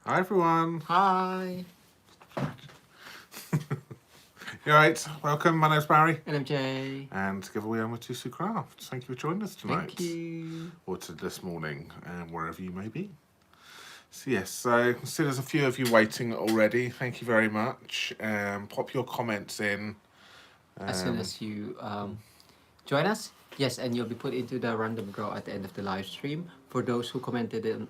Hi everyone. Hi. You alright? Welcome. My name's Barry. And I'm Jay. And together we are Mitosu Crafts. Thank you for joining us tonight. Thank you. Or to this morning, wherever you may be. So yes, so I see there's a few of you waiting already. Thank you very much. Pop your comments in. As soon as you join us, yes, and you'll be put into the random draw at the end of the live stream. For those who commented it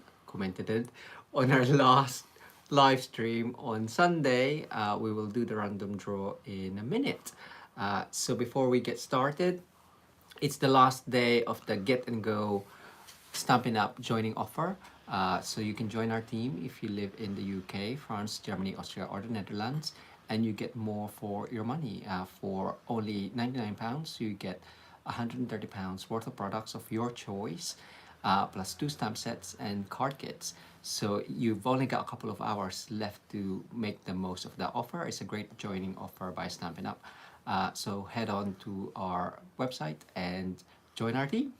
on our last live stream on Sunday, we will do the random draw in a minute. So before we get started, it's the last day of the Get and Go Stampin' Up joining offer. So you can join our team if you live in the UK, France, Germany, Austria, or the Netherlands, and you get more for your money. For only £99, you get £130 worth of products of your choice, plus 2 stamp sets and card kits. So you've only got a couple of hours left to make the most of that offer. It's a great joining offer by Stampin' Up. So head on to our website and join our team.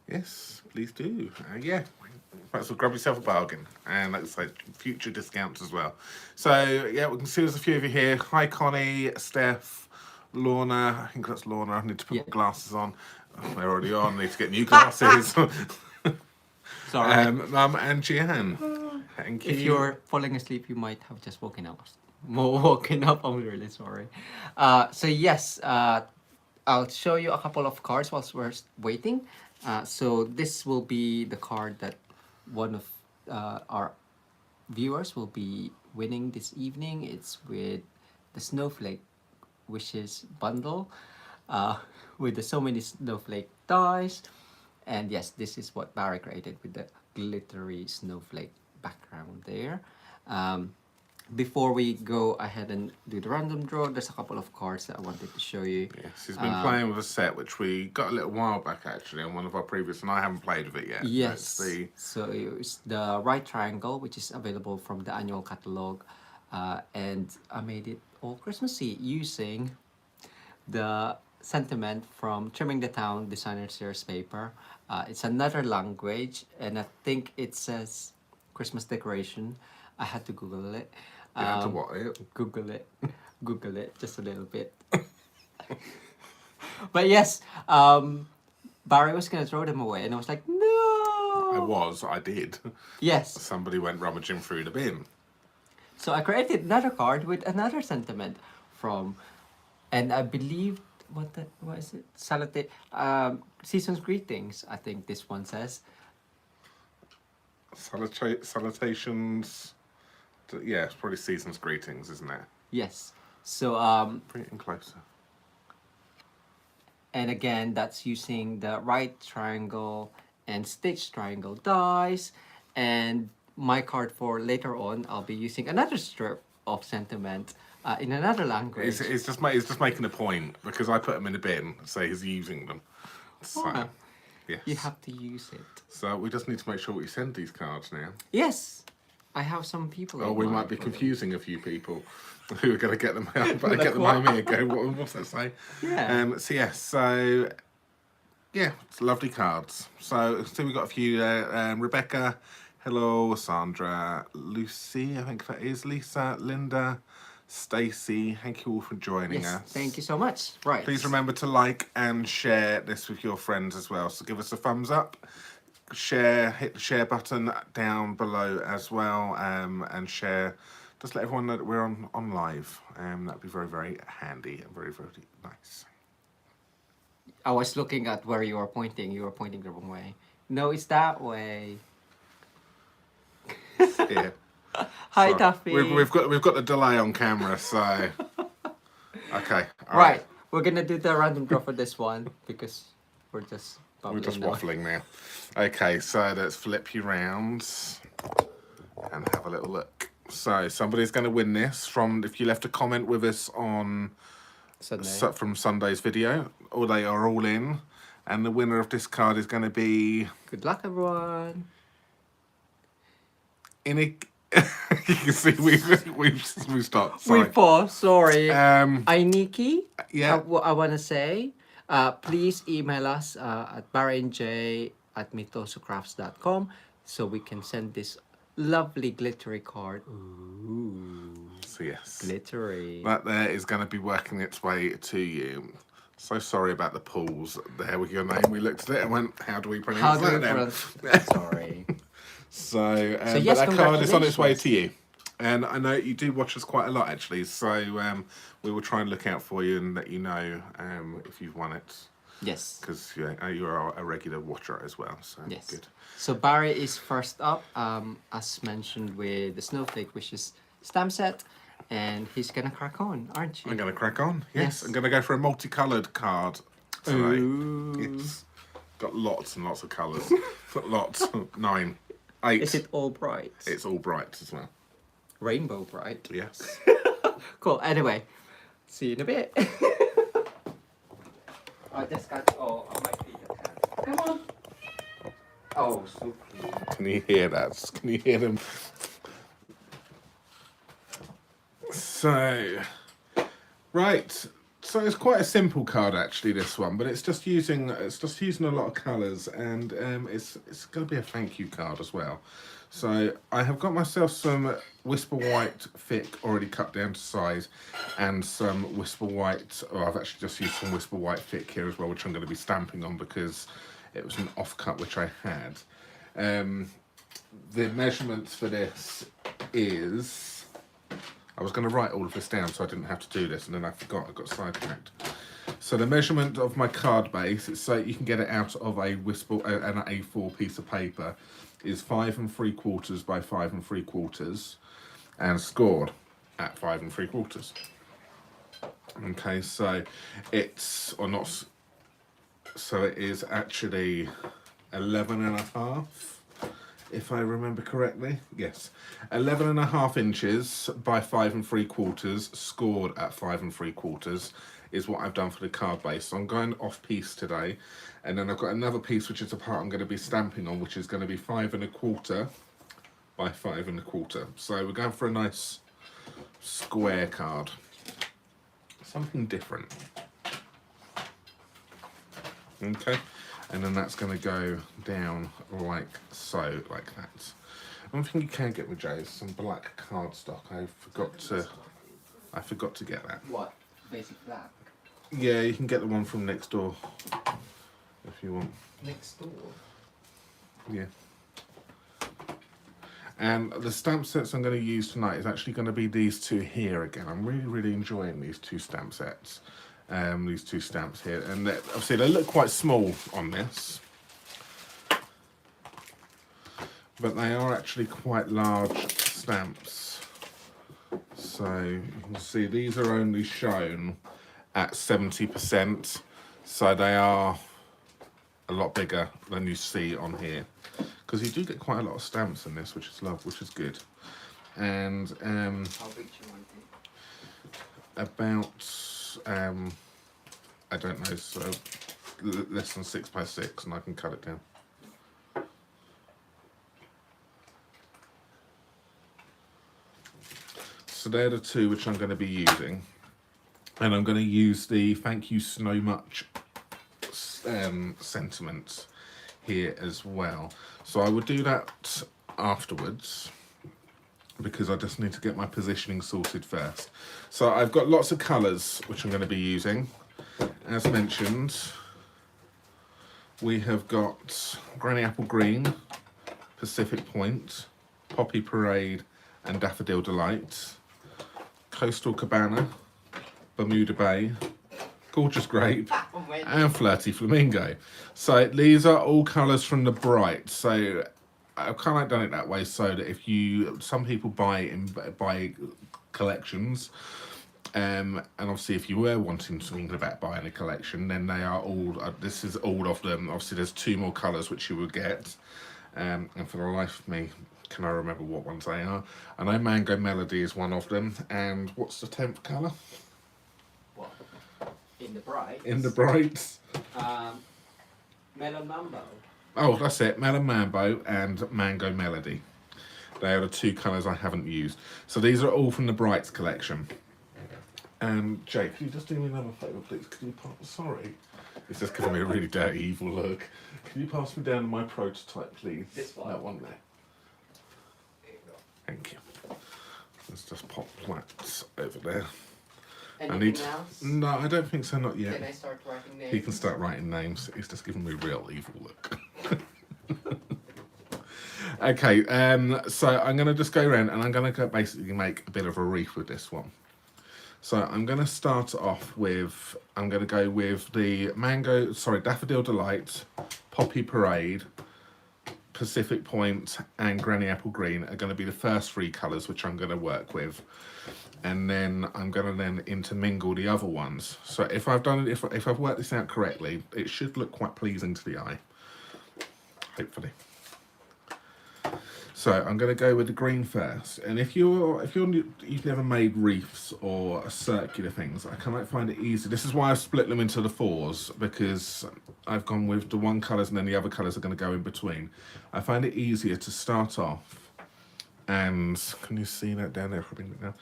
Yes, please do. Yeah, might as well grab yourself a bargain. And like I say, future discounts as well. So yeah, we can see there's a few of you here. Hi Connie, Steph, Lorna. I think that's Lorna. I need to put my glasses on. Oh, they're already on. I need to get new glasses. Sorry. Mum and Gian. Thank you. If you're falling asleep, you might have just woken up. I'm really sorry. So yes, I'll show you a couple of cards whilst we're waiting. So this will be the card that one of our viewers will be winning this evening. It's with the Snowflake Wishes bundle with the so many snowflake dies. And yes, this is what Barry created with the glittery snowflake background there. Before we go ahead and do the random draw, there's a couple of cards that I wanted to show you. Yes, he's been playing with a set which we got a little while back actually on one of our previous, and I haven't played with it yet. Yes, so it's the right triangle, which is available from the annual catalog, and I made it all Christmassy using the sentiment from Trimming the Town Designer Series paper. It's another language, and I think it says Christmas decoration. I had to Google it. You had to what? Google it. Google it just a little bit. But yes, Barry was going to throw them away, and I was like, no! I did. Yes. Somebody went rummaging through the bin. So I created another card with another sentiment from, and I believe, what is it? Season's Greetings, I think this one says. Salutations. Yeah, it's probably Season's Greetings, isn't it? Yes. So bring it in closer. And again, that's using the right triangle and stitch triangle dies. And my card for later on, I'll be using another strip of sentiment in another language. It's just making a point because I put them in a bin, so he's using them. So, yes. You have to use it. So we just need to make sure we send these cards now. Yes. I have some people. Oh, we might be confusing a few people who are going to get them out, but I get them home here and go, what's that say? Yeah. So yes, so yeah, it's lovely cards. So we've got a few. Rebecca, hello, Sandra, Lucy, I think that is Lisa, Linda, Stacy. Thank you all for joining us. Thank you so much. Right. Please remember to like and share this with your friends as well. So give us a thumbs up. Share, hit the share button down below as well, and share. Just let everyone know that we're on live. That'd be very, very handy and very, very nice. I was looking at where you were pointing. You were pointing the wrong way. No, it's that way. Yeah. Hi, Duffy. We've got the delay on camera, so okay. All right, we're gonna do the random draw for this one because we're just waffling now. Okay, so let's flip you round and have a little look. So somebody's going to win this from, if you left a comment with us on Sunday. From Sunday's video, or they are all in, and the winner of this card is going to be. Good luck, everyone. You can see we've stopped. Sorry. We paused. Sorry. Nikki. Yeah. I want to say. Please email us at barryandj@mitosocrafts.com so we can send this lovely glittery card. Ooh, So yes, glittery. that there is going to be working its way to you. So sorry about the pools there with your name. We looked at it and went, how do we How pronounce do we that now? pronounce? Sorry. So, So but yes, that card is on its way congratulations. to you. And I know you do watch us quite a lot, actually. So we will try and look out for you and let you know if you've won it. Yes. Because you are a regular watcher as well. So Yes. good. So Barry is first up, as mentioned with the Snowflake, which is stamp set, and he's gonna crack on, aren't you? I'm going to crack on. Yes. Yes. I'm going to go for a multicoloured card today. Ooh. Yes. Got lots and lots of colours. Got lots. 9. 8. Is it all bright? It's all bright as well. Rainbow bright. Yes. Cool. Anyway, see you in a bit. I just got all on my feet. Come on. Oh, so cute. Can you hear that? Can you hear them? So, right. So it's quite a simple card actually, this one, but it's just using a lot of colours, and it's going to be a thank you card as well. So I have got myself some Whisper White thick already cut down to size, and some Whisper White. Oh, I've actually just used some Whisper White thick here as well, which I'm going to be stamping on because it was an off cut which I had. The measurements for this is. I was going to write all of this down so I didn't have to do this, and then I forgot. I got sidetracked. So the measurement of my card base, it's so you can get it out of a an A4 piece of paper, is 5 3/4 by 5 3/4, and scored at 5 3/4. Okay, so it's or not. So it is actually 11.5. If I remember correctly, yes, 11.5 inches by 5 3/4, scored at 5 3/4, is what I've done for the card base. So I'm going off piece today, and then I've got another piece which is the part I'm going to be stamping on, which is going to be 5 1/4 by 5 1/4. So we're going for a nice square card, something different. Okay. And then that's going to go down like so, like that. One thing you can get with Joe is some black cardstock. I forgot to get that. What? Basic black. Yeah, you can get the one from next door if you want. Next door. Yeah. And the stamp sets I'm going to use tonight is actually going to be these two here again. I'm really enjoying these two stamp sets. These two stamps here, and obviously they look quite small on this, but they are actually quite large stamps. So you can see these are only shown at 70%, so they are a lot bigger than you see on here, because you do get quite a lot of stamps in this, which is good. And How big do you want it? about I don't know, so less than 6 by 6, and I can cut it down. So they're the two which I'm going to be using, and I'm going to use the thank you so much sentiment here as well. So I would do that afterwards, because I just need to get my positioning sorted first. So I've got lots of colours which I'm going to be using. As mentioned, we have got Granny Apple Green, Pacific Point, Poppy Parade and Daffodil Delight, Coastal Cabana, Bermuda Bay, Gorgeous Grape and Flirty Flamingo. So these are all colours from the bright. So I've kind of done it that way so that if some people buy collections, and obviously if you were wanting to think about buying a collection, then they are all, this is all of them. Obviously there's 2 more colours which you will get, and for the life of me, can I remember what ones they are? I know Mango Melody is one of them, and what's the 10th colour? What? In the bright? In the brights? Melon Mambo. Oh, that's it, Melon Mambo and Mango Melody. They are the 2 colours I haven't used. So these are all from the Brights collection. Jake, can you just do me another favour, please? Can you pass? Sorry, it's just giving me a really dirty, evil look. Can you pass me down my prototype, please? This one? That one there. Thank you. Let's just pop that over there. Anything else? No, I don't think so, not yet. Can I start writing names? He can start writing names. He's just giving me a real evil look. Okay, so I'm going to just go around and I'm going to basically make a bit of a wreath with this one. So I'm going to start off with, I'm going to go with the Daffodil Delight, Poppy Parade, Pacific Point and Granny Apple Green are going to be the first three colours which I'm going to work with. And then I'm going to then intermingle the other ones. So if I've done it, if I've worked this out correctly, it should look quite pleasing to the eye, hopefully. So I'm going to go with the green first. And if you've never made wreaths or circular things, I might find it easy. This is why I've split them into the fours, because I've gone with the one colours and then the other colours are going to go in between. I find it easier to start off, and can you see that down there? If I bring it down,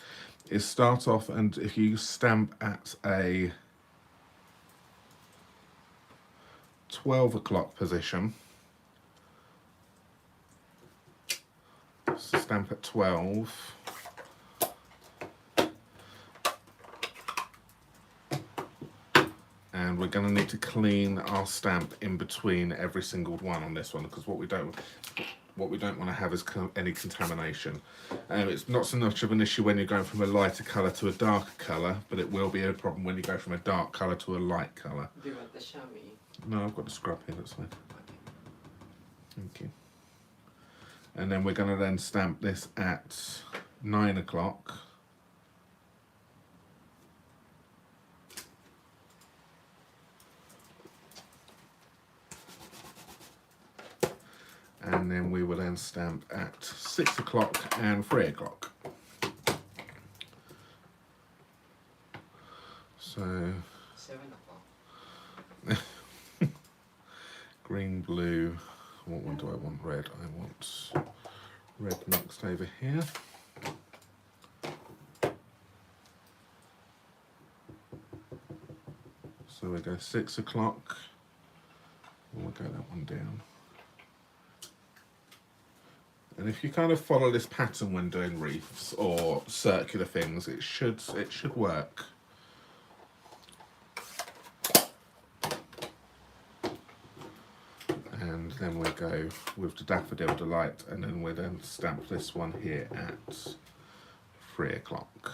is start off, and if you stamp at a 12 o'clock position, stamp at 12, and we're going to need to clean our stamp in between every single one on this one, because what we don't want to have is any contamination. It's not so much of an issue when you're going from a lighter colour to a darker colour, but it will be a problem when you go from a dark colour to a light colour. Do you want the chamois? No, I've got the scrub here, that's fine. Thank you. And then we're going to then stamp this at 9 o'clock. And then we will then stamp at 6 o'clock and 3 o'clock. So 7 o'clock. green, blue. What one do I want? Red. I want red next over here. So we go 6 o'clock. We'll go that one down. And if you kind of follow this pattern when doing wreaths or circular things, it should work. And then we go with the Daffodil Delight, and then we then stamp this one here at 3 o'clock.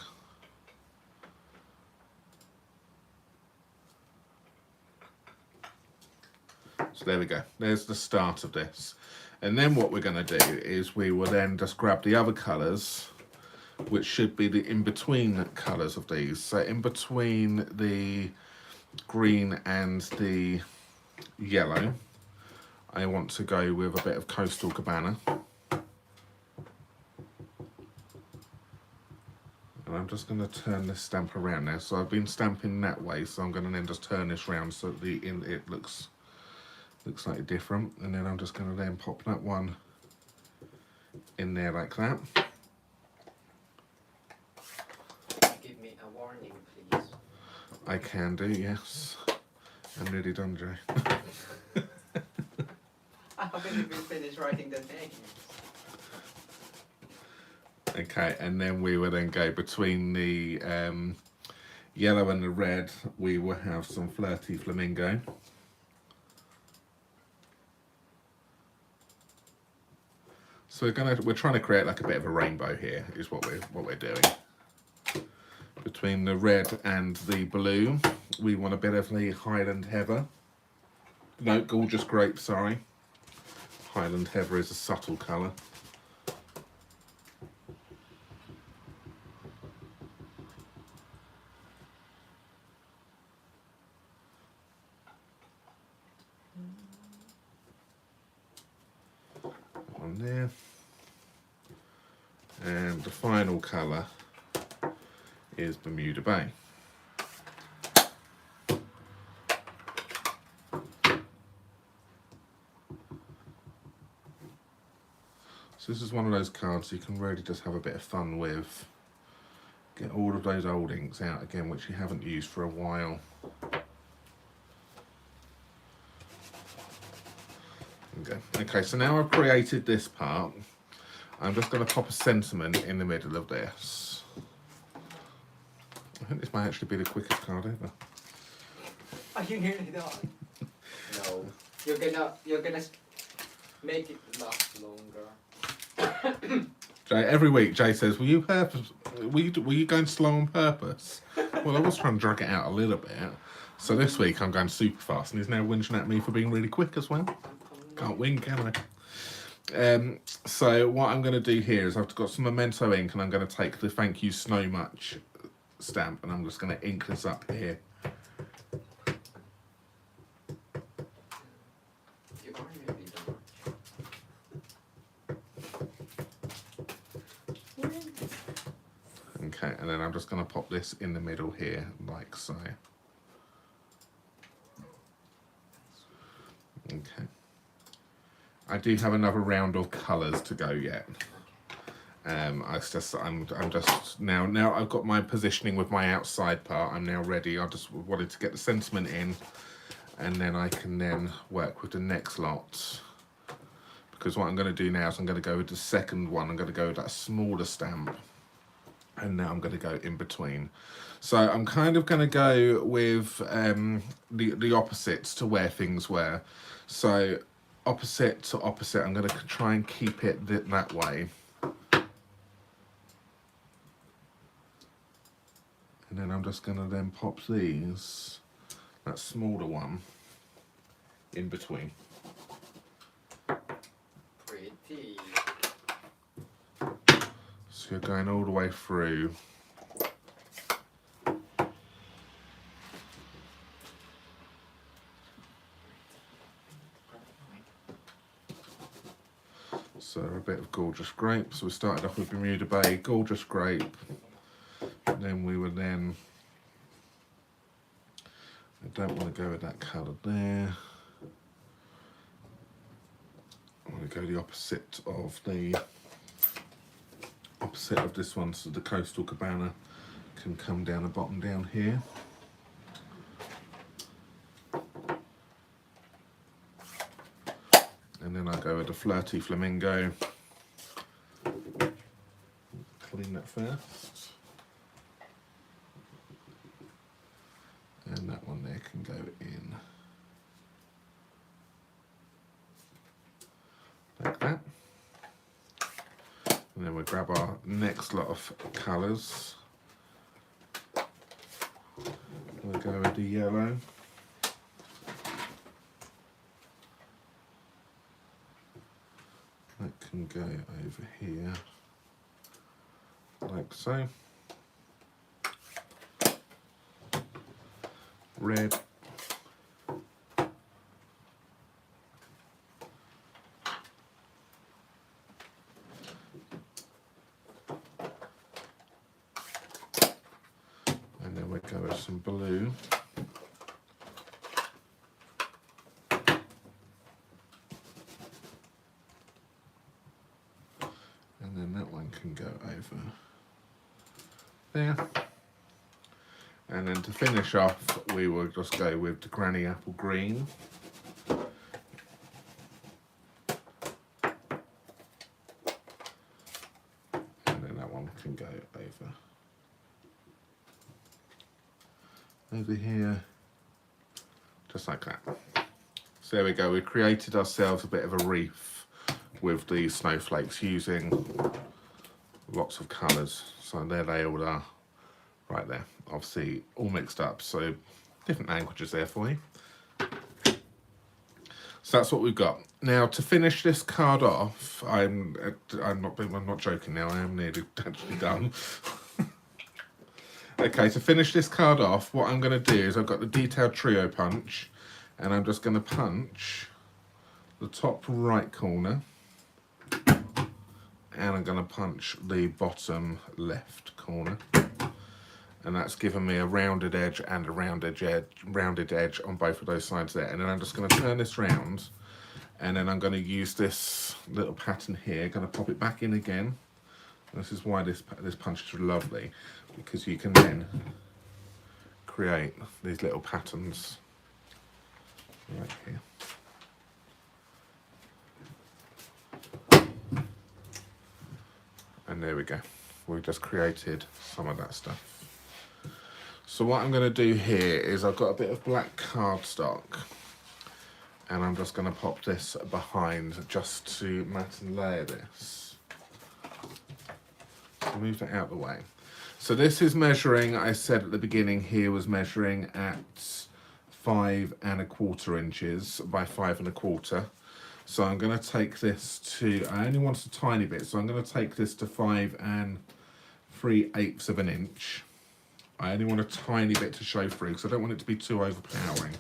So there we go. There's the start of this. And then what we're going to do is we will then just grab the other colours, which should be the in-between colours of these. So in between the green and the yellow, I want to go with a bit of Coastal Cabana. And I'm just going to turn this stamp around now. So I've been stamping that way, so I'm going to then just turn this round so it looks slightly different. And then I'm just going to then pop that one in there like that. Give me a warning, please. I can do, yes. I'm nearly done, Jay. I haven't even finished writing the names. Okay, and then we will then go between the yellow and the red. We will have some Flirty Flamingo. So we're trying to create like a bit of a rainbow here, is what we're doing. Between the red and the blue, we want a bit of the Highland Heather. No, Gorgeous Grape, sorry. Highland Heather is a subtle colour. On there. And the final colour is Bermuda Bay. So this is one of those cards you can really just have a bit of fun with. Get all of those old inks out again, which you haven't used for a while. Okay, so now I've created this part, I'm just going to pop a sentiment in the middle of this. I think this might actually be the quickest card ever. Are you nearly done? No. You're gonna make it last longer. Jay, every week Jay says, were you going slow on purpose? Well, I was trying to drag it out a little bit. So this week I'm going super fast, and he's now whinging at me for being really quick as well. Can't win, can I? So what I'm going to do here is I've got some Memento ink, and I'm going to take the Thank You So Much stamp, and I'm just going to ink this up here. Okay, and then I'm just going to pop this in the middle here, like so. Okay. I do have another round of colours to go yet. I'm just now I've got my positioning with my outside part. I'm now ready. I just wanted to get the sentiment in, and then I can then work with the next lot. Because what I'm going to do now is I'm going to go with the second one. I'm going to go with that smaller stamp, and now I'm going to go in between. So I'm kind of going to go with the opposites to where things were. So opposite to opposite, I'm going to try and keep it that way. And then I'm just going to then pop these, that smaller one, in between. Pretty. So you're going all the way through. So a bit of Gorgeous Grape. So we started off with Bermuda Bay, Gorgeous Grape. And then we were then, I don't want to go with that colour there. I want to go the opposite of this one, so the Coastal Cabana can come down the bottom down here. And then I go with the Flirty Flamingo. Clean that first. And that one there can go in like that. And then we'll grab our next lot of colours. We'll go with the yellow. That can go over here, like so. Red. And then we go with some blue. And then that one can go over there. And then to finish off, we will just go with the Granny Apple Green. And then that one can go over here, just like that. So there we go, we've created ourselves a bit of a wreath with the snowflakes using lots of colours. So there they all are, right there. Obviously all mixed up, so different languages there for you. So that's what we've got. Now to finish this card off, I'm not joking now, I am nearly actually done. Okay, to finish this card off, what I'm going to do is I've got the Detailed Trio punch, and I'm just going to punch the top right corner, and I'm going to punch the bottom left corner. And that's given me a rounded edge and a rounded edge on both of those sides there. And then I'm just going to turn this round, and then I'm going to use this little pattern here, going to pop it back in again. And this is why this punch is lovely, because you can then create these little patterns right here. And there we go. We just created some of that stuff. So what I'm going to do here is I've got a bit of black cardstock, and I'm just going to pop this behind just to mat and layer this. So move that out of the way. So this is measuring, I said at the beginning here, was measuring at 5 1/4 inches by 5 1/4. So I'm going to take this to, I only want a tiny bit, so I'm going to take this to 5 3/8 of an inch. I only want a tiny bit to show through because I don't want it to be too overpowering.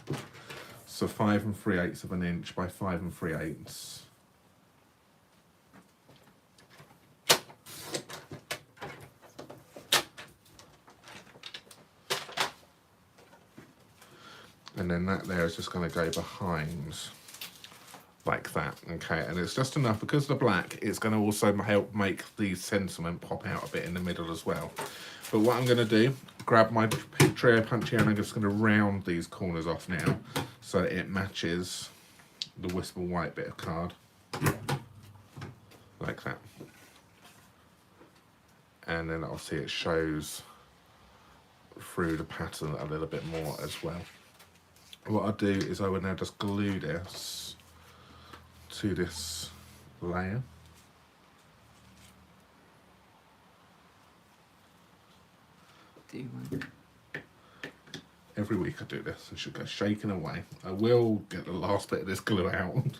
So 5 3/8 of an inch by 5 3/8. And then that there is just going to go behind like that, okay? And it's just enough, because the black, it's going to also help make the sentiment pop out a bit in the middle as well. But what I'm going to do, grab my Trio Punchy, and I'm just going to round these corners off now so it matches the Whisper White bit of card, like that. And then obviously it shows through the pattern a little bit more as well. What I'll do is I will now just glue this to this layer. Every week I do this. It should go shaking away. I will get the last bit of this glue out.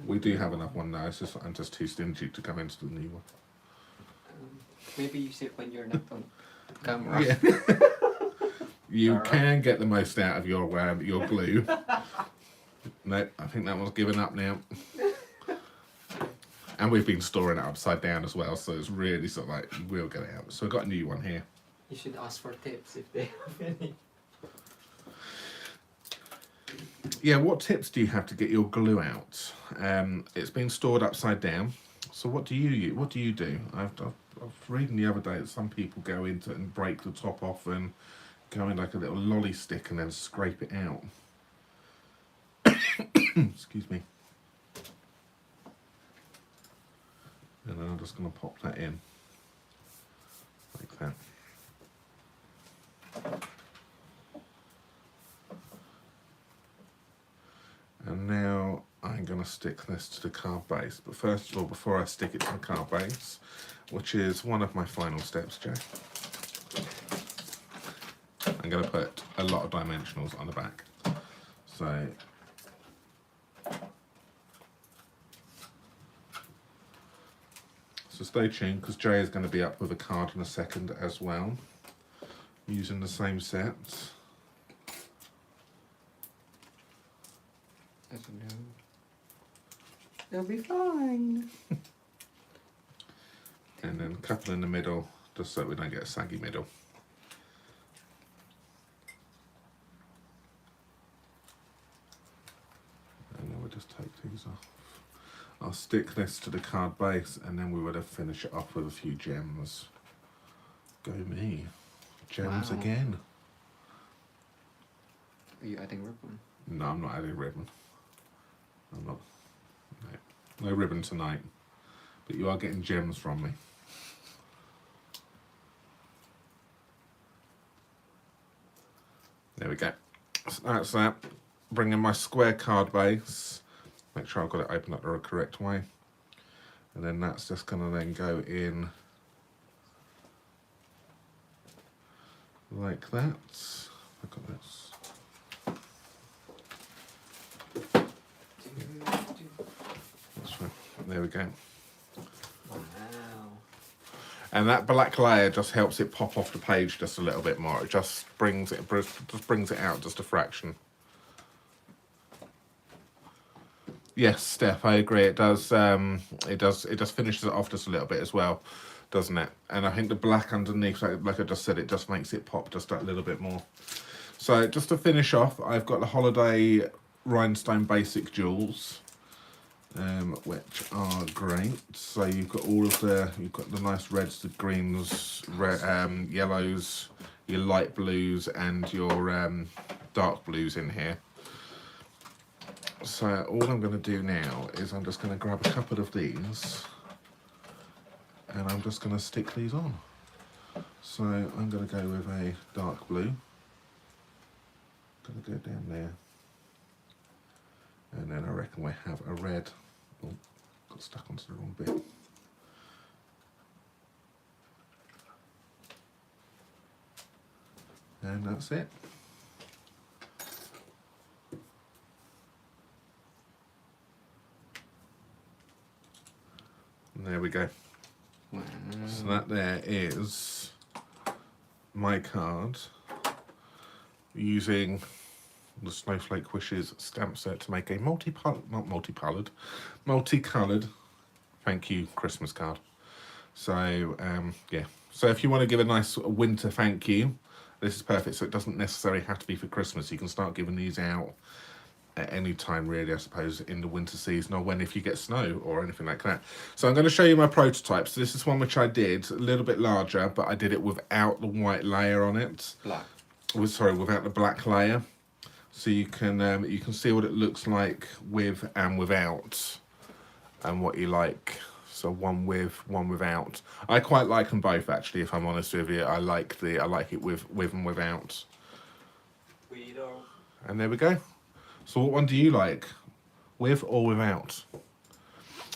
We do have enough one now. It's just I'm just too stingy to come into the new one. Maybe use it when you're not on camera. Yeah. You can get the most out of your glue. No, I think that one's given up now. And we've been storing it upside down as well, so it's really sort of like, we'll get it out. So I've got a new one here. You should ask for tips if they have any. Yeah, what tips do you have to get your glue out? It's been stored upside down. So what do you use? What do you do? I was reading the other day that some people go into it and break the top off and go in like a little lolly stick and then scrape it out. Excuse me. And then I'm just going to pop that in like that. And now I'm going to stick this to the card base. But first of all, before I stick it to the card base, which is one of my final steps, Jay, I'm going to put a lot of dimensionals on the back. So stay tuned, because Jay is going to be up with a card in a second as well, using the same set. I don't know. They'll be fine. And then a couple in the middle, just so we don't get a saggy middle. And then we'll just take these off. I'll stick this to the card base, and then we would have finished it off with a few gems. Go me. Gems Wow. again. Are you adding ribbon? No, I'm not adding ribbon. I'm not. No ribbon tonight. But you are getting gems from me. There we go. So that's that. Bring in my square card base. Make sure I've got it open up the correct way. And then that's just going to then go in like that. Look at this. That's right. There we go. Wow. And that black layer just helps it pop off the page just a little bit more. It just brings it out just a fraction. Yes, Steph, I agree. It does. It just finishes it off just a little bit as well, doesn't it? And I think the black underneath, like I just said, it just makes it pop just that little bit more. So just to finish off, I've got the Holiday Rhinestone Basic Jewels, which are great. So you've got you've got the nice reds, the greens, yellows, your light blues, and your dark blues in here. So all I'm going to do now is I'm just going to grab a couple of these, and I'm just going to stick these on. So I'm going to go with a dark blue. Going to go down there, and then I reckon we have a red. Oh, got stuck onto the wrong bit. And that's it. And there we go. Wow. So that there is my card using the Snowflake Wishes stamp set to make a multicolored thank you Christmas card. So yeah, so if you want to give a nice winter thank you, this is perfect. So it doesn't necessarily have to be for Christmas. You can start giving these out at any time really, I suppose, in the winter season, or if you get snow or anything like that. So I'm going to show you my prototype. So this is one which I did a little bit larger, but I did it without the white layer on it. Black. Sorry, without the black layer. So you can see what it looks like with and without, and what you like. So one with, one without. I quite like them both actually, if I'm honest with you. I like it with and without. We don't. And there we go. So what one do you like? With or without?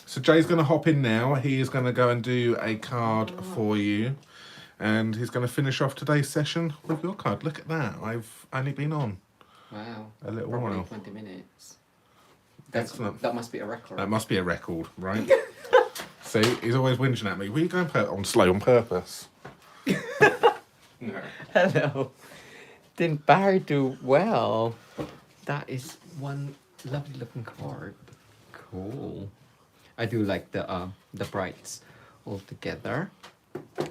So Jay's going to hop in now. He is going to go and do a card for you. And he's going to finish off today's session with your card. Look at that. I've only been on. Wow. A little Probably while. 20 minutes. Excellent. That must be a record. That must be a record, right? See, he's always whinging at me. Were you going on slow on purpose? No. Hello. Didn't Barry do well? That is one lovely looking card. Cool. I do like the brights all together.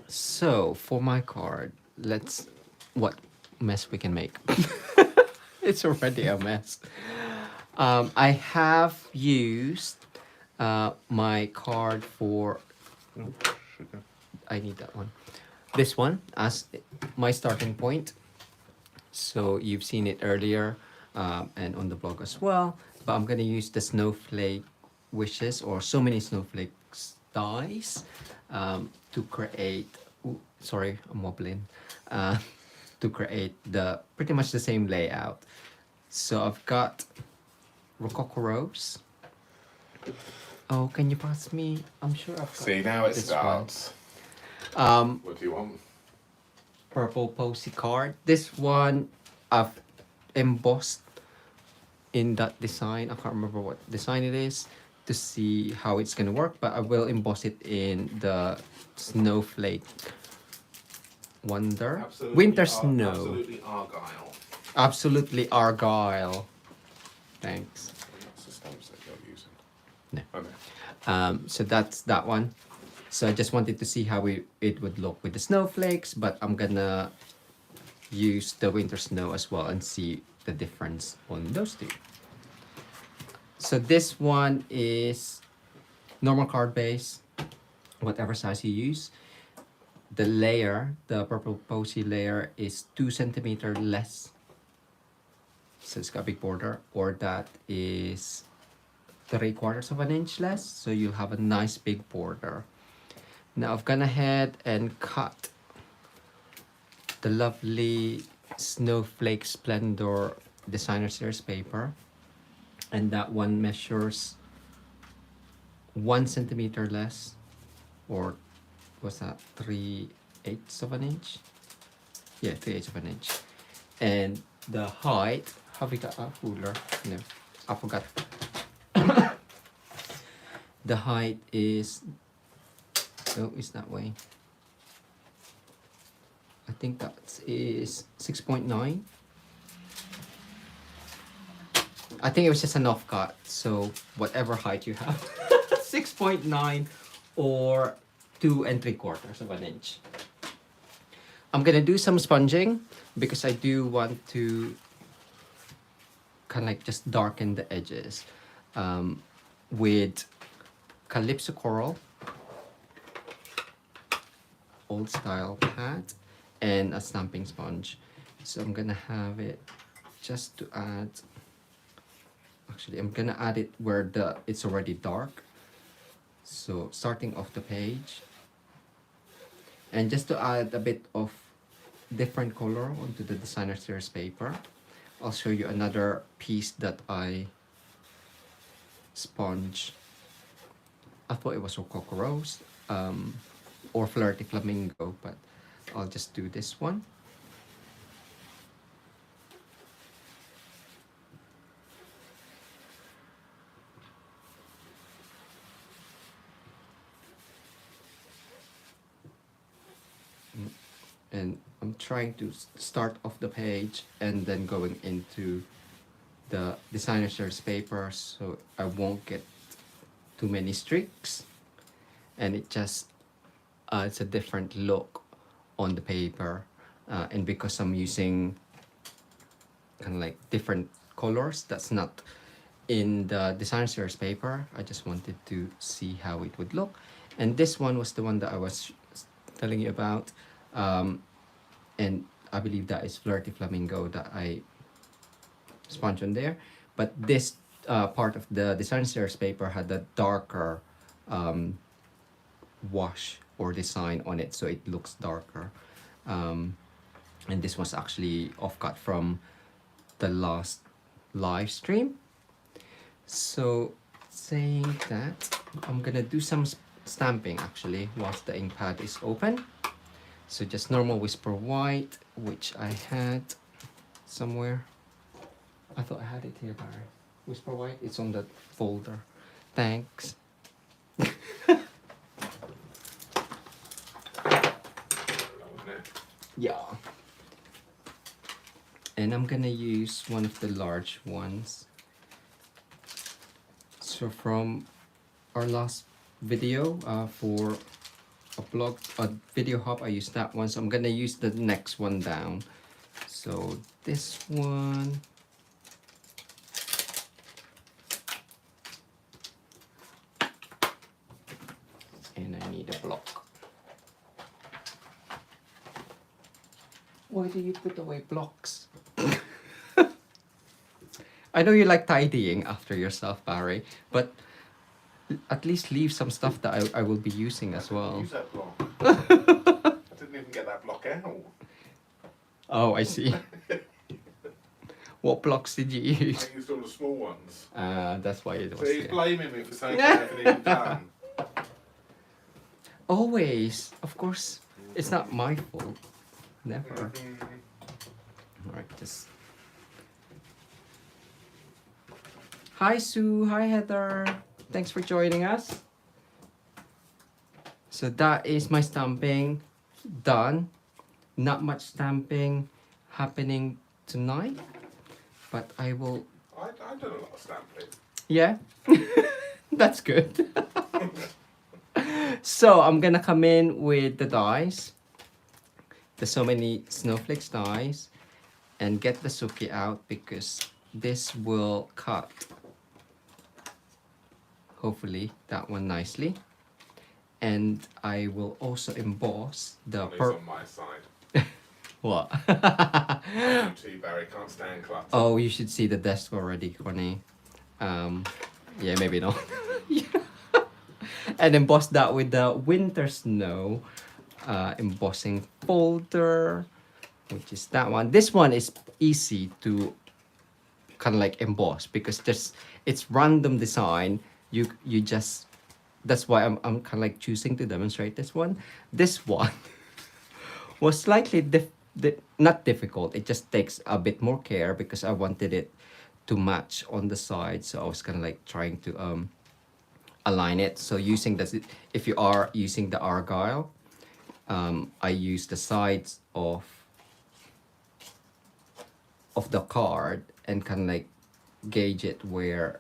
So for my card, let's what mess we can make. It's already a mess. I have used my card for. I need that one. This one as my starting point. So you've seen it earlier and on the blog as well. But I'm gonna use the Snowflake Wishes or So Many Snowflakes dies to create. Ooh, sorry, I'm wobbling. To create the pretty much the same layout. So I've got Rococo Rose. Oh, can you pass me? I'm sure I've got. See, now it this starts. One. What do you want? Purple Posy card. This one I've embossed in that design. I can't remember what design it is to see how it's gonna work, but I will emboss it in the Snowflake Wonder. Absolutely Winter Snow. Absolutely Argyle. Absolutely Argyle. Thanks. That's the stamp set you're using. No. Okay. So that's that one. So I just wanted to see how it would look with the snowflakes, but I'm gonna use the winter snow as well and see the difference on those two. So this one is normal card base, whatever size you use. The layer, the purple posy layer, is 2 centimeters less. So it's got a big border, or that is 3/4 of an inch less. So you'll have a nice big border. Now I've gone ahead and cut the lovely Snowflake Splendor Designer Series paper. And that one measures 1 centimeter less, or what's that, 3/8 of an inch? Yeah, 3/8 of an inch. And the height, have we got a ruler? No, I forgot. The height is, oh, it's that way. I think that is 6.9. I think it was just an off cut, so whatever height you have. 6.9 or 2 3/4 of an inch. I'm gonna do some sponging because I do want to kind of like just darken the edges with Calypso Coral, old style pad, and a stamping sponge. So I'm gonna have it just to add. Actually, I'm gonna add it where it's already dark. So starting off the page, And just to add a bit of different color onto the designer series paper, I'll show you another piece that I sponge. I thought it was Rococo Rose or Flirty Flamingo, but I'll just do this one. And I'm trying to start off the page and then going into the designer series paper so I won't get too many streaks, and it just adds a different look on the paper, and because I'm using kind of like different colors that's not in the designer series paper, I just wanted to see how it would look. And this one was the one that I was telling you about, and I believe that is Flirty Flamingo that I sponge on there. But this part of the design series paper had a darker wash or design on it, so it looks darker. And this was actually offcut from the last live stream. So saying that, I'm gonna do some stamping actually whilst the ink pad is open. So just normal Whisper White, which I had somewhere. I thought I had it here, Barry. Whisper White, it's on that folder. Thanks. Yeah. And I'm gonna use one of the large ones. So from our last video for a video hub, I used that one. So I'm gonna use the next one down. So this one. And I need a block. Why do you put away blocks? I know you like tidying after yourself, Barry, but at least leave some stuff that I will be using as well. Use that block. I didn't even get that block out. Oh, I see. What blocks did you use? I used all the small ones. That's why it was So he's there. blaming me for saying I haven't even done. Always, of course, it's not my fault. Never. Alright, just. Hi Sue, hi Heather. Thanks for joining us. So that is my stamping done. Not much stamping happening tonight, but I will. I've done a lot of stamping. Yeah, that's good. So I'm gonna come in with the dies. There's so many snowflakes dies, and get the Suki out because this will cut. Hopefully that one nicely, and I will also emboss the It's on my side. What? You too, Barry. Can't stand clutter. Oh, you should see the desk already, Connie. Yeah, maybe not. And emboss that with the winter snow embossing folder, which is that one. This one is easy to kind of like emboss because it's random design. You just, that's why I'm kind of like choosing to demonstrate this one. This one was slightly not difficult. It just takes a bit more care because I wanted it to match on the side. So I was kind of like trying to align it. So using this, if you are using the Argyle, I use the sides of the card and kind of like gauge it where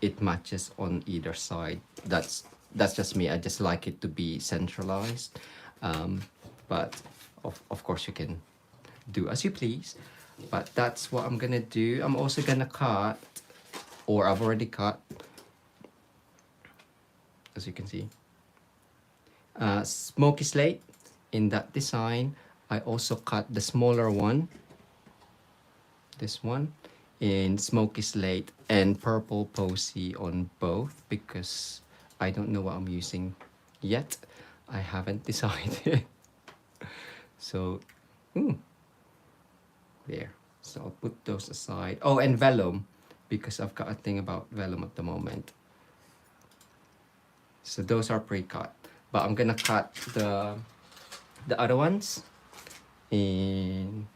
it matches on either side. That's just me. I just like it to be centralized, but of course you can do as you please. But that's what I'm gonna do. I'm also gonna cut, or I've already cut, as you can see, smoky slate in that design. I also cut the smaller one, this one, in smoky slate and purple posy on both because I don't know what I'm using yet. I haven't decided. So, there. So I'll put those aside. Oh, and vellum, because I've got a thing about vellum at the moment. So those are pre-cut, but I'm gonna cut the other ones in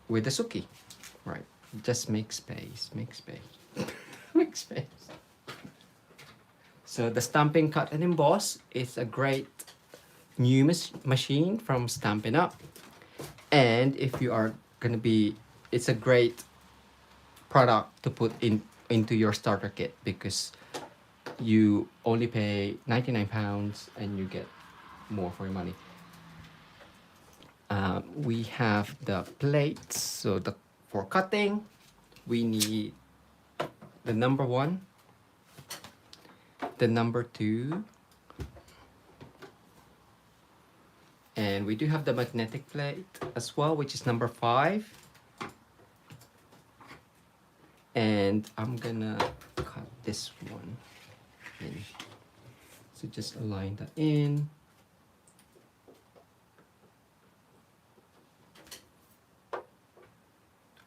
with the Suki. Right, just make space, make space, make space. So the Stampin' Cut and Emboss is a great new machine from Stampin' Up. And if you are gonna be, it's a great product to put into your starter kit, because you only pay £99 and you get more for your money. We have the plates. So for cutting, we need the number 1, the number 2, and we do have the magnetic plate as well, which is number 5. And I'm gonna cut this one in. So just align that in.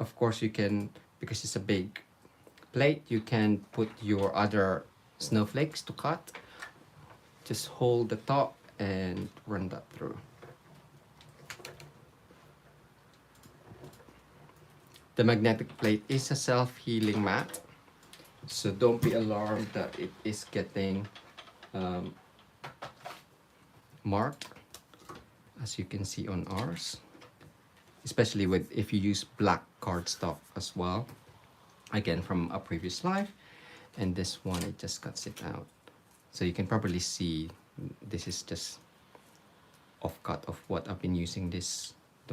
Of course you can, because it's a big plate, you can put your other snowflakes to cut. Just hold the top and run that through. The magnetic plate is a self-healing mat, so don't be alarmed that it is getting marked, as you can see on ours, especially if you use black cardstock as well, again from a previous life. And this one, it just cuts it out, so you can probably see this is just off cut of what I've been using the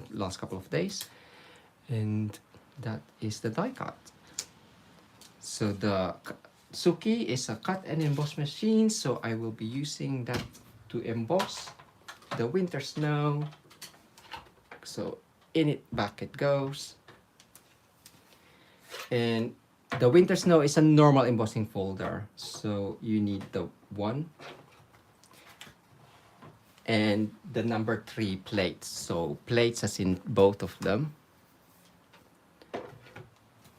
last couple of days. And that is the die cut. So the Suki is a cut and emboss machine, so I will be using that to emboss the winter snow. So in it, back it goes. And the winter snow is a normal embossing folder, so you need the 1 and the number 3 plates. So plates as in both of them.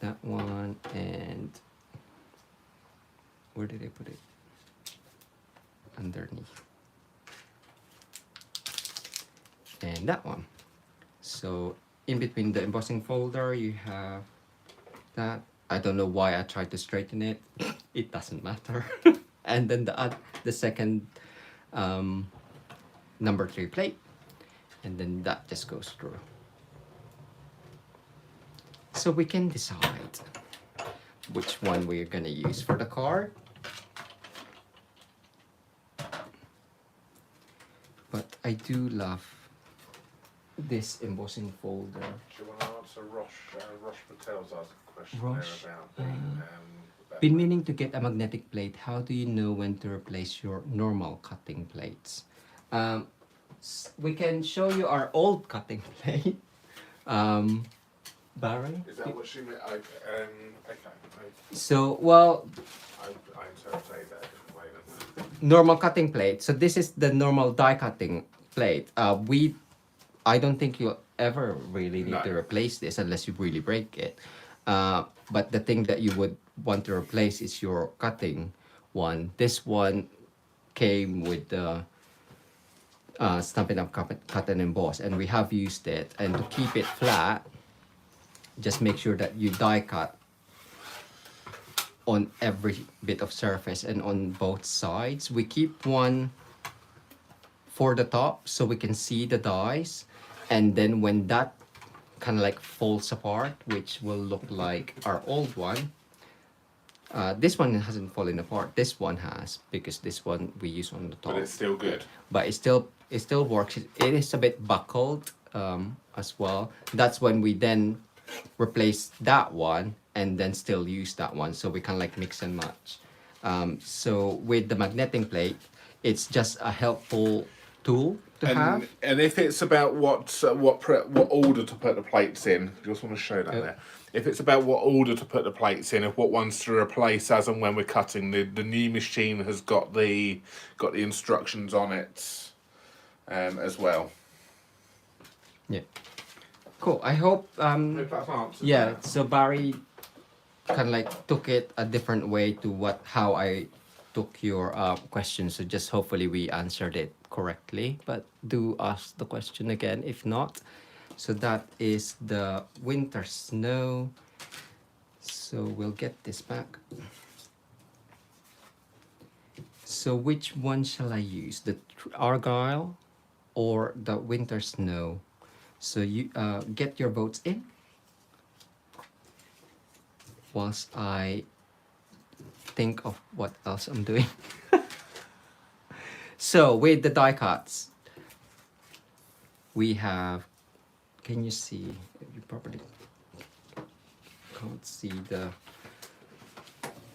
That one, and where did I put it? Underneath. And that one. So in between the embossing folder, you have that. I don't know why I tried to straighten it. It doesn't matter. And then the second number 3 plate, and then that just goes through. So we can decide which one we're gonna use for the card. But I do love this embossing folder. Do you want to answer Rosh Patel's question Rosh, there about the been meaning to get a magnetic plate. How do you know when to replace your normal cutting plates? We can show you our old cutting plate. Barry? Is that what she meant? Okay. So, well, I interpreted that a different way than that. normal cutting plate. So this is the normal die cutting plate. I don't think you'll ever really need to replace this unless you really break it. But the thing that you would want to replace is your cutting one. This one came with the Stampin' Up cut and emboss, and we have used it. And to keep it flat, just make sure that you die cut on every bit of surface and on both sides. We keep one for the top so we can see the dies, and then when that kind of like falls apart, which will look like our old one, this one hasn't fallen apart. This one has, because this one we use on the top. But it's still good. But it still works. It is a bit buckled as well. That's when we then replace that one and then still use that one, so we can like mix and match. So with the magnetic plate, it's just a helpful tool to have. And if it's about what order to put the plates in, I just want to show that there. If it's about what order to put the plates in, of what ones to replace as and when we're cutting, the new machine has got the instructions on it as well. Yeah. Cool. I hope Hope that's answered yeah, that. so Barry kind of like took it a different way to how I took your question. So just hopefully we answered it correctly. But do ask the question again if not. So that is the winter snow. So we'll get this back. So which one shall I use? The Argyle or the winter snow? So you get your votes in whilst I think of what else I'm doing. So with the die cuts, we have, can you see, you probably can't see the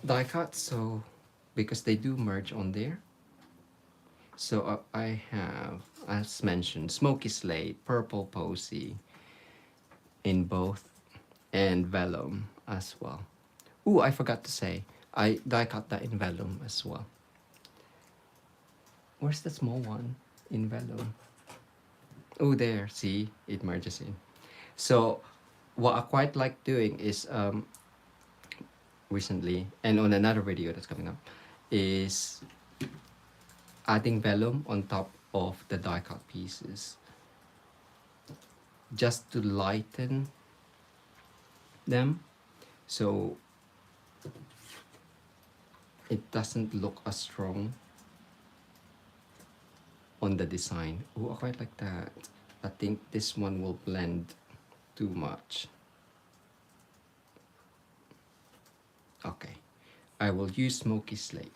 die cuts, so because they do merge on there. So I have, as mentioned, Smoky Slate, Purple Posy in both, and Vellum as well. Ooh, I forgot to say, I die cut that in Vellum as well. Where's the small one in Vellum? Oh, there, see, it merges in. So what I quite like doing is recently, and on another video that's coming up, is adding vellum on top of the die cut pieces just to lighten them so it doesn't look as strong on the design. Oh, I quite like that. I think this one will blend too much. Okay, I will use Smoky Slate.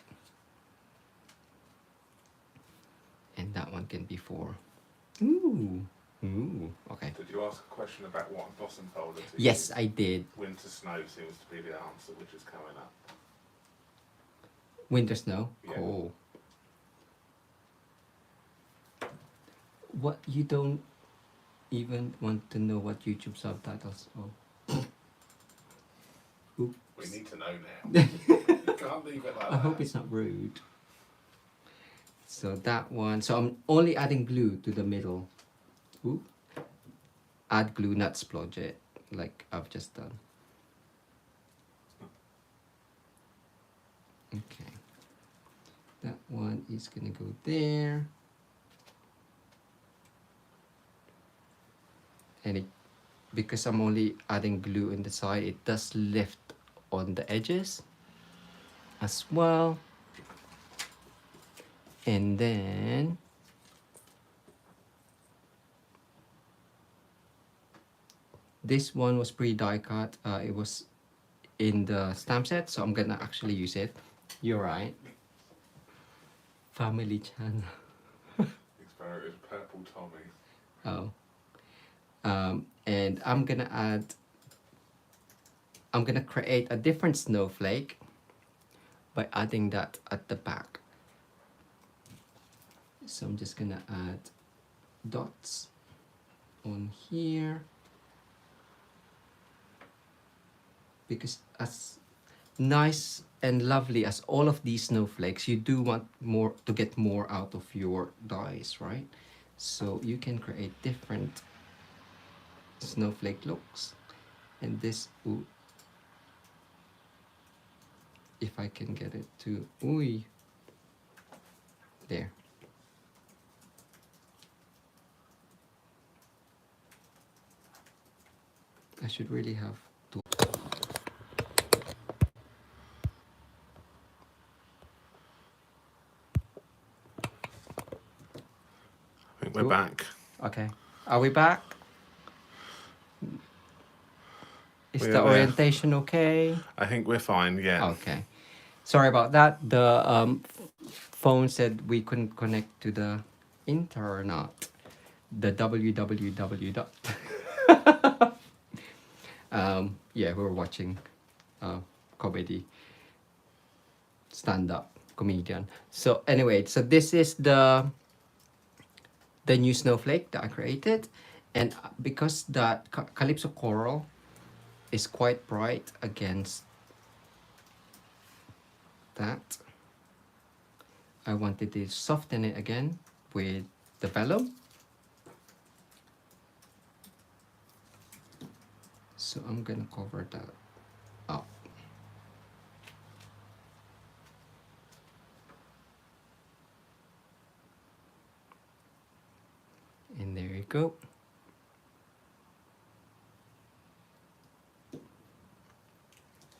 And that one can be for... Ooh, okay. Did you ask a question about what embossing folder to Yes, use? I did. Winter snow seems to be the answer, which is coming up. Winter snow? Yeah. Cool. What, you don't even want to know what YouTube subtitles are? Oops. We need to know now. You can't leave it like I that. hope it's not rude. So that one, so I'm only adding glue to the middle. Ooh. Add glue, not splodge it, like I've just done. Okay. That one is gonna go there. And it, because I'm only adding glue in the side, it does lift on the edges as well. And then this one was pre-die cut. It was in the stamp set, so I'm gonna actually use it. You're right. Family channel. Experiment is Purple Tommy. Oh. And I'm gonna create a different snowflake by adding that at the back. So I'm just gonna add dots on here, because as nice and lovely as all of these snowflakes, you do want more to get more out of your dies, right? So you can create different snowflake looks. And this, ooh, if I can get it to, ooh, there. I should really have to. I think we're Cool. back. Okay. Are we back? Is We're the there. orientation okay? I think we're fine, yeah. Okay. Sorry about that. The phone said we couldn't connect to the internet. The www dot. Yeah, we were watching comedy, stand-up comedian. So anyway, so this is the the new snowflake that I created, and because that Calypso coral is quite bright against that, I wanted to soften it again with the vellum. So I'm gonna cover that up. And there you go.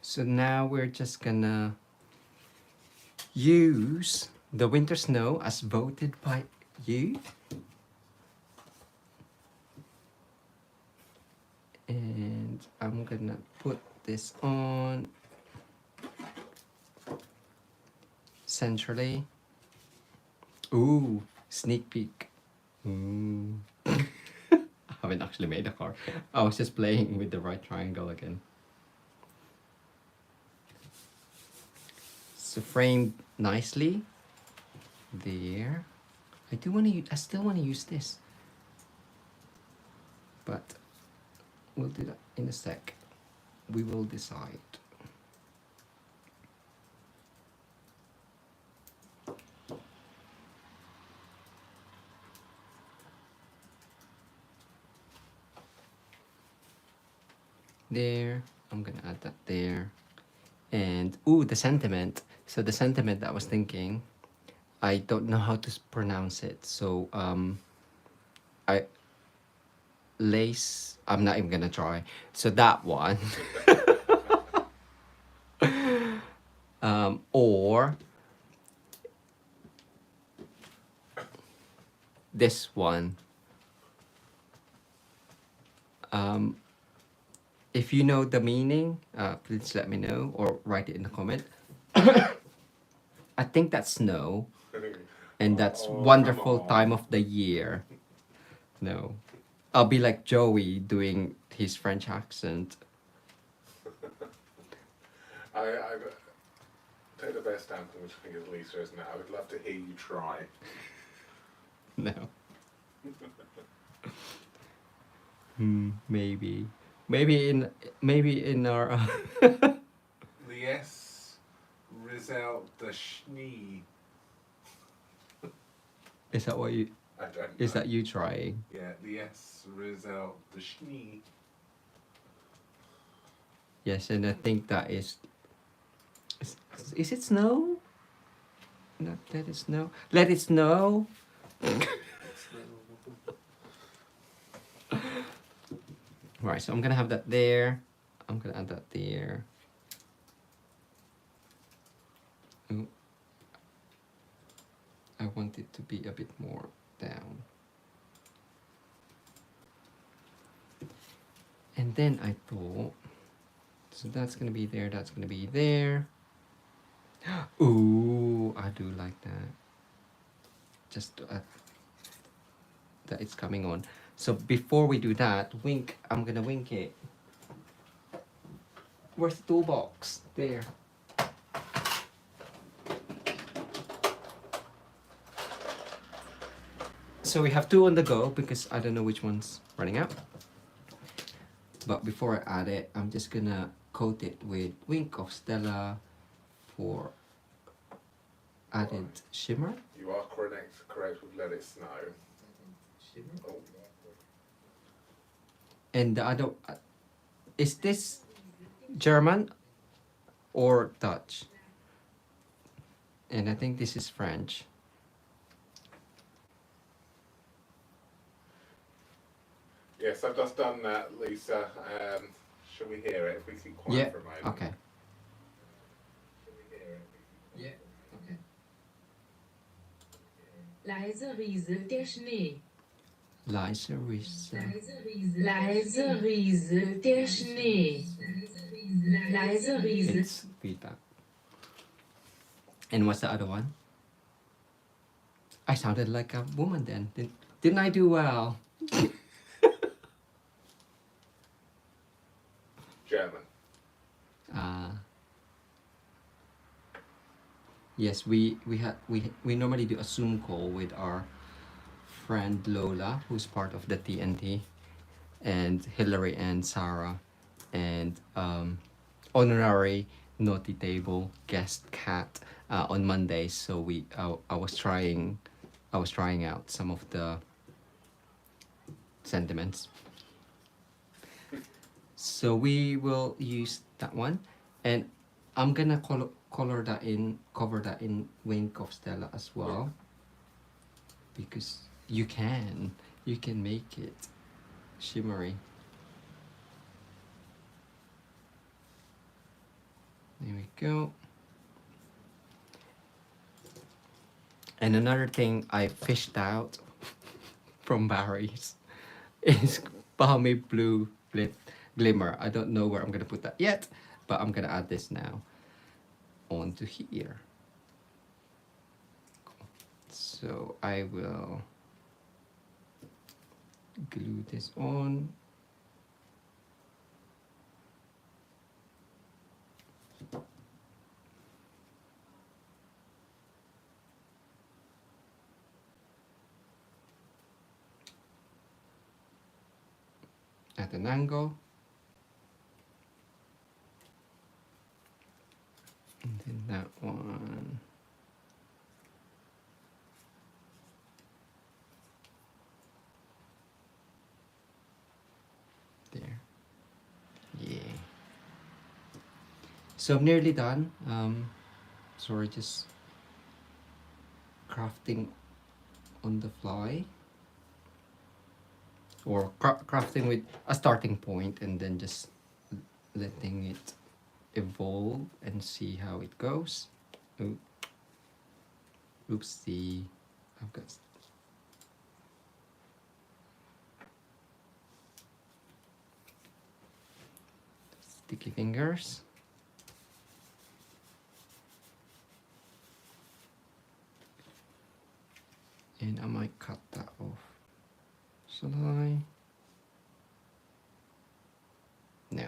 So now we're just gonna use the winter snow as voted by you. And I'm gonna put this on centrally. Ooh, sneak peek. Ooh. I haven't actually made a card. I was just playing with the right triangle again. So framed nicely there. I still want to use this, but we'll do that in a sec. We will decide. There, I'm gonna add that there. And ooh, the sentiment. So the sentiment that I was thinking, I don't know how to pronounce it. So lace, I'm not even gonna try. So that one. Or this one. If you know the meaning, please let me know or write it in the comment. I think that's snow, and that's wonderful time of the year. No, I'll be like Joey doing his French accent. I take the best Stampin', which I think is Lisa, isn't it? I would love to hear you try. No. Maybe in our The S result the Schnee. is that what you I don't know. is that you trying? Yeah, the S result the Schnee. Yes, and I think that is it snow? Not let it snow. Let it snow. Right, so I'm gonna have that there. I'm gonna add that there. Ooh. I want it to be a bit more down. And then I thought, so that's gonna be there, that's gonna be there. Ooh, I do like that. Just to add that it's coming on. So before we do that, wink, I'm gonna wink it. Where's the toolbox? There. So we have two on the go because I don't know which one's running out. But before I add it, I'm just gonna coat it with Wink of Stella for added shimmer. You are correct with Let It Snow. Oh. And the other, is this German or Dutch? And I think this is French. Yes, I've just done that, Lisa. Shall we hear it? If we keep quiet Yeah, for a moment. okay. Shall we hear it? Yeah, okay. Leise rieselt der Schnee. Leise rieselt. Leise rieselt der Schnee. Leise rieselt. It's feedback. And what's the other one? I sounded like a woman then. Didn't I do well? German. Yes, we normally do a Zoom call with our friend Lola, who's part of the TNT, and Hillary and Sarah, and honorary naughty table guest Cat on Mondays. So I was trying out some of the sentiments. So we will use that one, and I'm gonna cover that in Wink of Stella as well, because you can make it shimmery. There we go. And another thing I fished out from Barry's is balmy blue glimmer. I don't know where I'm gonna put that yet, but I'm gonna add this now onto here. So I will glue this on. At an angle. And then that one. There. Yeah. So I'm nearly done. Sorry, just crafting on the fly. Or crafting with a starting point and then just letting it evolve and see how it goes. Oopsie. I've got sticky fingers. And I might cut that off. Shall I? No.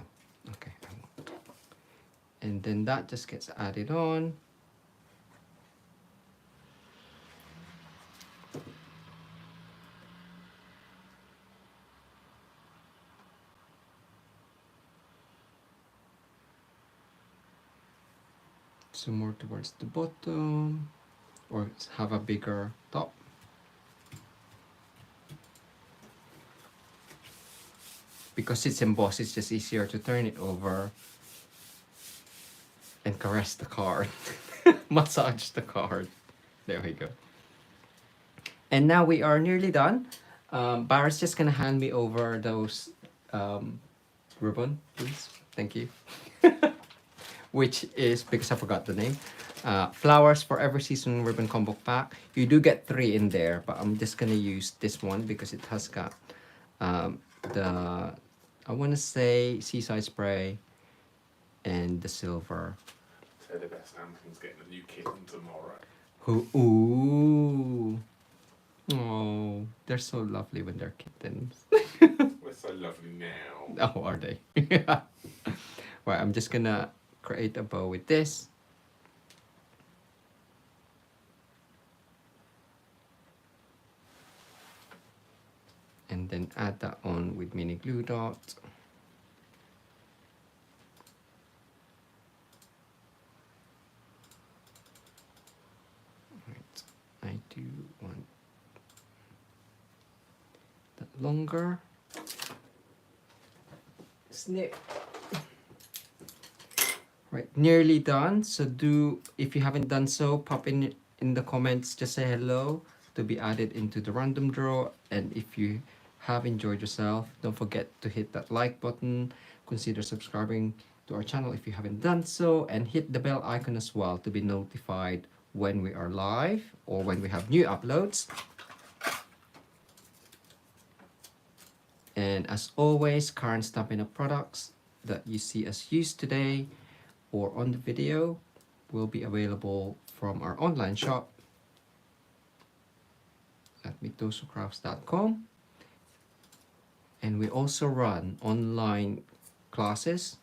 Okay, I won't. And then that just gets added on. Some more towards the bottom, or have a bigger top. Because it's embossed, it's just easier to turn it over and caress the card. Massage the card. There we go. And now we are nearly done. Barrett's just gonna hand me over those ribbon, please. Thank you. Which is, because I forgot the name, Flowers for Every Season Ribbon Combo Pack. You do get 3 in there, but I'm just gonna use this one because it has got the, I want to say, Seaside Spray and the silver. So the best Anthony's getting a new kitten tomorrow. Ooh. Oh, they're so lovely when they're kittens. We're so lovely now. Oh, are they? Right, I'm just gonna create a bow with this. And then add that on with mini glue dot. Right, I do want that longer. Snip. Right, nearly done. So if you haven't done so, pop in the comments, just say hello to be added into the random draw. And if you have enjoyed yourself, don't forget to hit that like button. Consider subscribing to our channel if you haven't done so, and hit the bell icon as well to be notified when we are live or when we have new uploads. And as always, current Stampin' Up products that you see us use today or on the video will be available from our online shop at mitosocrafts.com. And we also run online classes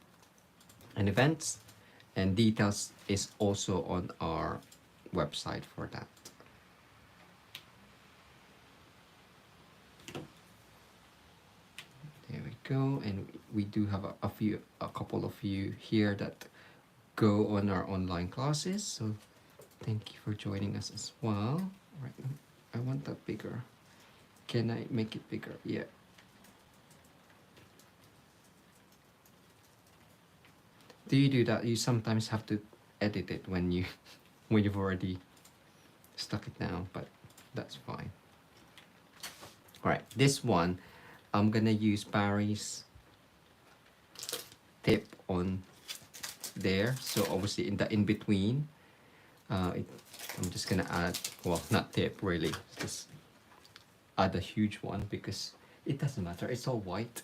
and events, and details is also on our website for that. go, and we do have a couple of you here that go on our online classes, so thank you for joining us as well. Right, I want that bigger. Can I make it bigger? Yeah. Do you do that? You sometimes have to edit it when you when you've already stuck it down, but that's fine. All right, this one I'm gonna use Barry's tip on there, so obviously in the in between I'm just gonna add, well, not tip really, just add a huge one because it doesn't matter, it's all white.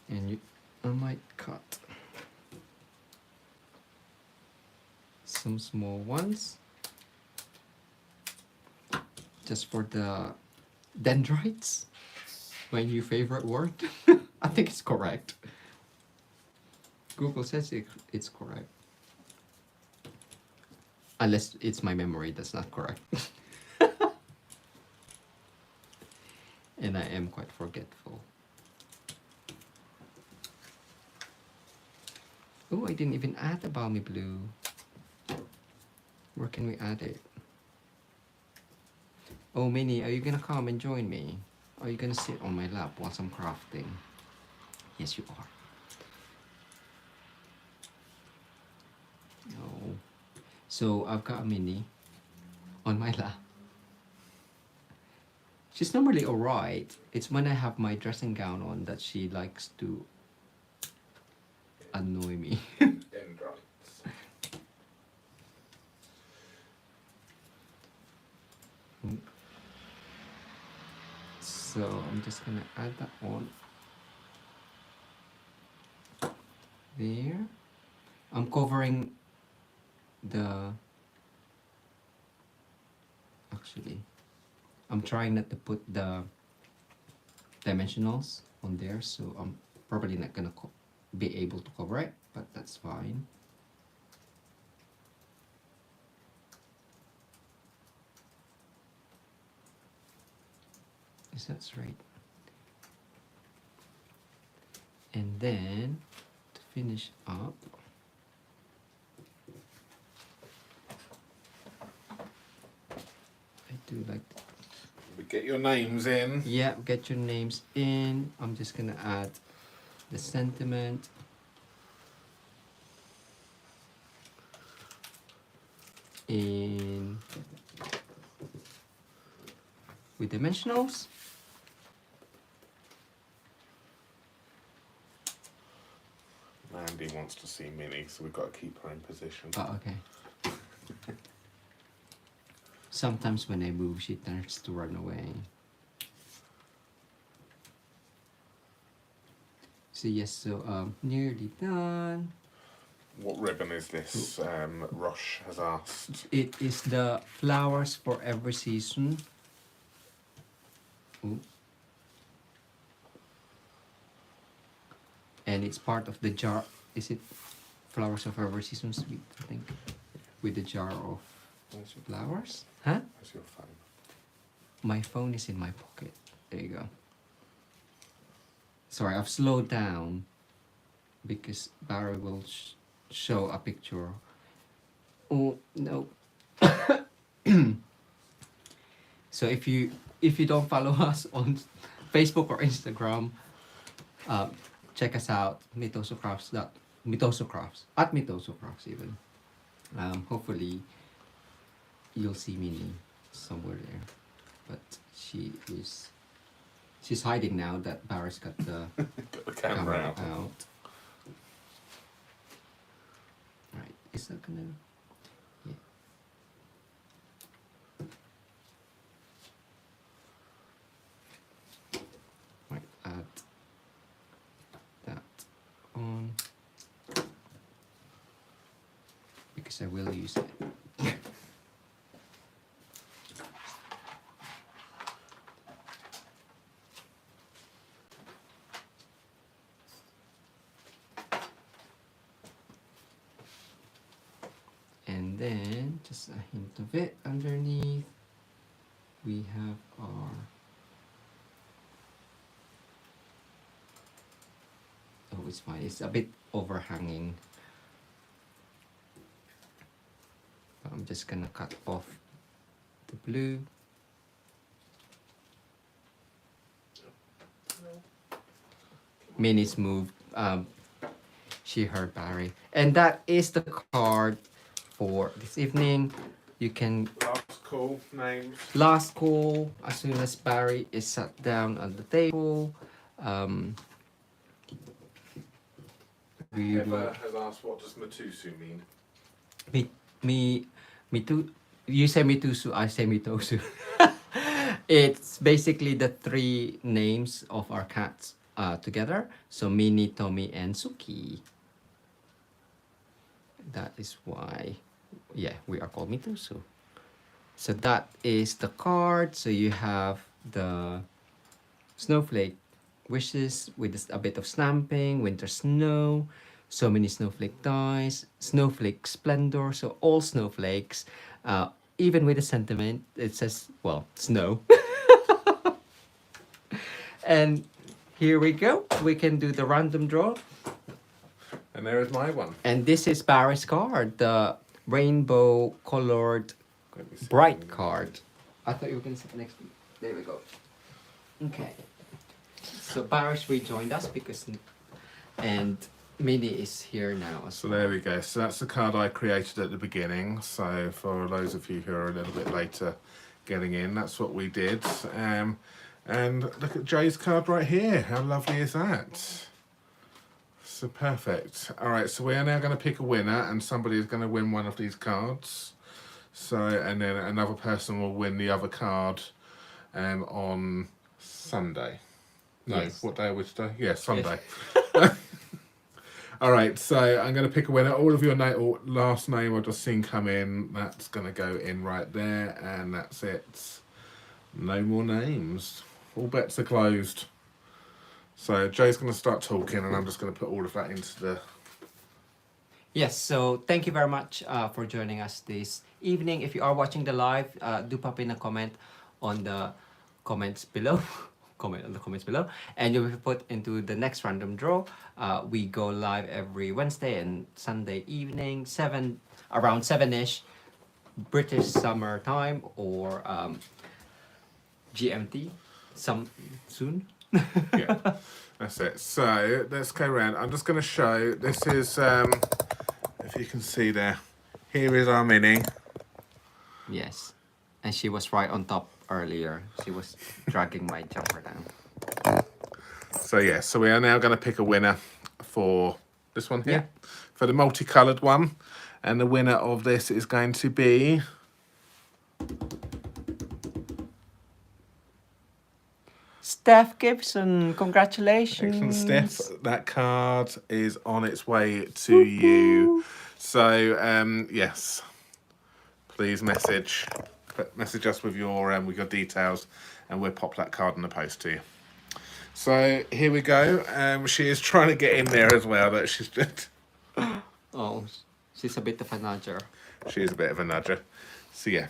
And I might cut some small ones just for the dendrites. My new favorite word. I think it's correct. Google says it's correct. Unless it's my memory that's not correct. And I am quite forgetful. Oh, I didn't even add the balmy blue. Where can we add it? Oh, Minnie, are you gonna come and join me? Are you gonna sit on my lap whilst I'm crafting? Yes, you are. No. So I've got a Minnie on my lap. She's normally alright. It's when I have my dressing gown on that she likes to annoy me. Dendrites. So I'm just gonna add that on there. I'm covering the, actually I'm trying not to put the dimensionals on there, so I'm probably not gonna be able to cover it, but that's fine. Yes, that's right. And then to finish up, I do like to, We get your names in. yeah, get your names in. I'm just gonna add the sentiment. In with dimensionals. Mandy wants to see Minnie, so we've got to keep her in position. Oh, okay. Sometimes when I move, she tends to run away. So yes, so nearly done. What ribbon is this? Rush has asked. It is the flowers for every season. Ooh. And it's part of the jar. Is it flowers of every season sweet? I think with the jar of flowers. Huh? Where's your phone? My phone is in my pocket. There you go. Sorry, I've slowed down because Barry will show a picture. Oh no. So if you don't follow us on Facebook or Instagram, check us out, Mitosu Crafts at Mitosu Crafts even. Hopefully you'll see Minnie somewhere there, but she's hiding now that Barry's got the, Got the camera out. Right, is that gonna, yeah. Right, add that on because I will use it. And And then just a hint of it underneath. We have our it's fine. It's a bit overhanging. But I'm just gonna cut off the blue. Minnie's moved. She heard Barry. And that is the card for this evening. You can Last call, names. last call as soon as Barry is sat down at the table. We Eva will, has asked, what does Mitosu mean? you say Mitosu, I say Mitosu. It's basically the three names of our cats together. So Minnie, Tommy, and Suki. That is why, yeah, we are called Mitosu. So that is the card. So you have the snowflake wishes with a bit of stamping, winter snow, so many snowflake dies, snowflake splendor, so all snowflakes, even with a sentiment, it says, well, snow. And here we go, we can do the random draw. And there is my one. And this is Barry's card, the rainbow colored Let me see. bright card. I thought you were going to sit next to me. There we go. Okay. So Barry's rejoined us because, and Minnie is here now as So well. there we go. So that's the card I created at the beginning. So for those of you who are a little bit later getting in, that's what we did. And look at Jay's card right here. How lovely is that? So perfect. All right, so we are now going to pick a winner, and somebody is going to win one of these cards. So, and then another person will win the other card on Sunday. No, Yes. what day are we today? Yeah, Sunday. All right, so I'm going to pick a winner. All of your last name I've just seen come in, that's going to go in right there, and that's it. No more names. All bets are closed. So Jay's going to start talking, and I'm just going to put all of that into the... Yes, so thank you very much for joining us this evening. If you are watching the live, do pop in a comment on the comments below. Comment on the comments below, and you'll be put into the next random draw. We go live every Wednesday and Sunday evening, around 7ish British summer time, or GMT soon. Yeah, that's it. So let's go around. I'm just going to show, this is, if you can see there, here is our Minnie. Yes, and she was right on top earlier. She was dragging my jumper down. So yeah, so we are now going to pick a winner for this one here, for the multicoloured one, and the winner of this is going to be Steph Gibson, congratulations. excellent, Steph. That card is on its way to you. So yes, please message us with your details, and we'll pop that card in the post to you. So here we go. She is trying to get in there as well. That she's just... Oh, she's a bit of a nudger. She is a bit of a nudger. So yeah,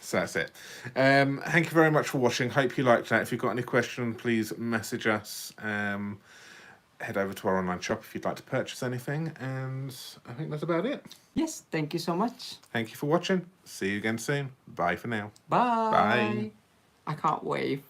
so that's it. Thank you very much for watching. Hope you liked that. If you've got any questions, please message us. Head over to our online shop if you'd like to purchase anything. And I think that's about it. Yes, thank you so much. Thank you for watching. See you again soon. Bye for now. Bye. Bye. I can't wave.